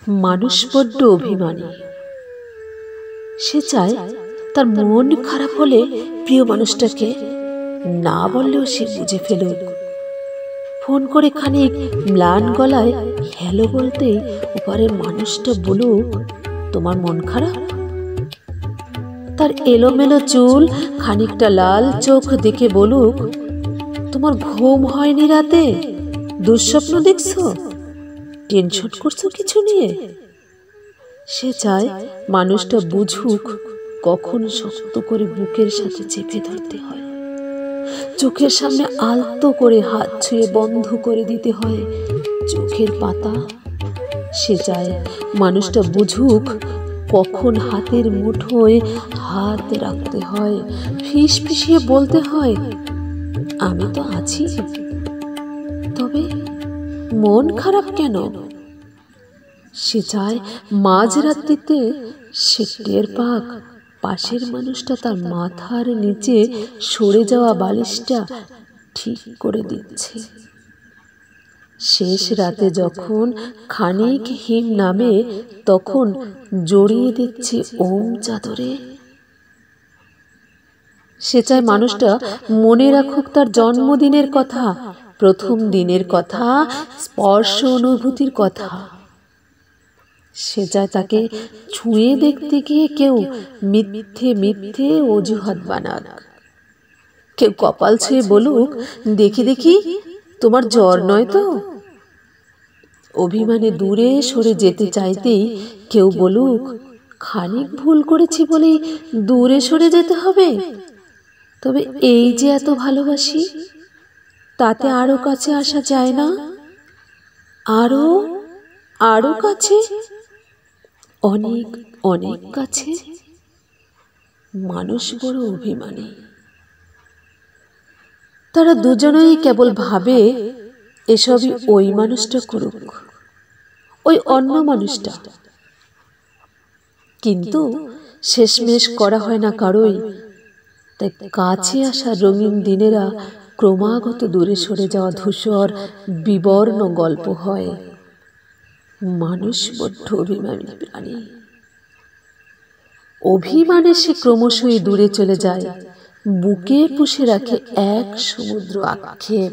মানুষ বড্ড অভিমানী। সে চায় তার মন খারাপ হলে প্রিয় মানুষটাকে না বললেও সে বুঝে ফেলুক। ফোন করে খানিক ম্লান গলায় হ্যালো বলতেই ওপারের মানুষটা বলুক, তোমার মন খারাপ? তার এলোমেলো চুল, খানিকটা লাল চোখ দেখে বলুক, তোমার ঘুম হয়নি রাতে? দুঃস্বপ্ন দেখছো? টেনশন করছো কিছু নিয়ে? সে চায় মানুষটা বুঝুক কখন শক্ত করে বুকের সাথে চেপে ধরতে হয়, চোখের সামনে আলতো করে হাত ছুঁয়ে বন্ধ করে দিতে হয় চোখের পাতা। সে চায় মানুষটা বুঝুক কখন হাতের মুঠোয় হাত রাখতে হয়, ফিসফিসিয়ে বলতে হয়, আমি তো আছি, তবে মন খারাপ কেন? সে চায় মাঝরাত্রিতে সে টের পাক পাশের মানুষটা তার মাথার নিচে সরে যাওয়া বালিশটা ঠিক করে দিচ্ছে। শেষ রাতে যখন খানিক হিম নামে তখন জড়িয়ে দিচ্ছে ওম চাদরে। সে চায় মানুষটা মনে রাখুক তার জন্মদিনের কথা, প্রথম দিনের কথা, স্পর্শ অনুভূতির কথা। সে চায় তাকে ছুঁয়ে দেখতে গিয়ে কেউ মিথ্যে মিথ্যে অজুহাত বানাক, কেউ কপাল ছুঁয়ে বলুক, দেখি দেখি তোমার জ্বর নয় তো? অভিমানে দূরে সরে যেতে চাইতেই কেউ বলুক, খানিক ভুল করেছি বলেই দূরে সরে যেতে হবে? তবে এই যে এত ভালোবাসি, তাতে আরো কাছে আসা যায় না? আরো আরো কাছে, অনেক অনেক কাছে। মানুষ বড় অভিমানী। তারা দুজনেই কেবল ভাবে এসবই ওই মানুষটা করুক, ওই অন্য মানুষটা। কিন্তু শেষমেশ করা হয় না কারোই। তাই কাছে আসা রঙিন দিনেরা ক্রমাগত দূরে সরে যাওয়া ধূসর বিবর্ণ গল্প হয়। মানুষ বড্ড অভিমানী প্রাণী। অভিমানে সে ক্রমশই দূরে চলে যায়, বুকে পুষে রাখে এক সমুদ্র আক্ষেপ।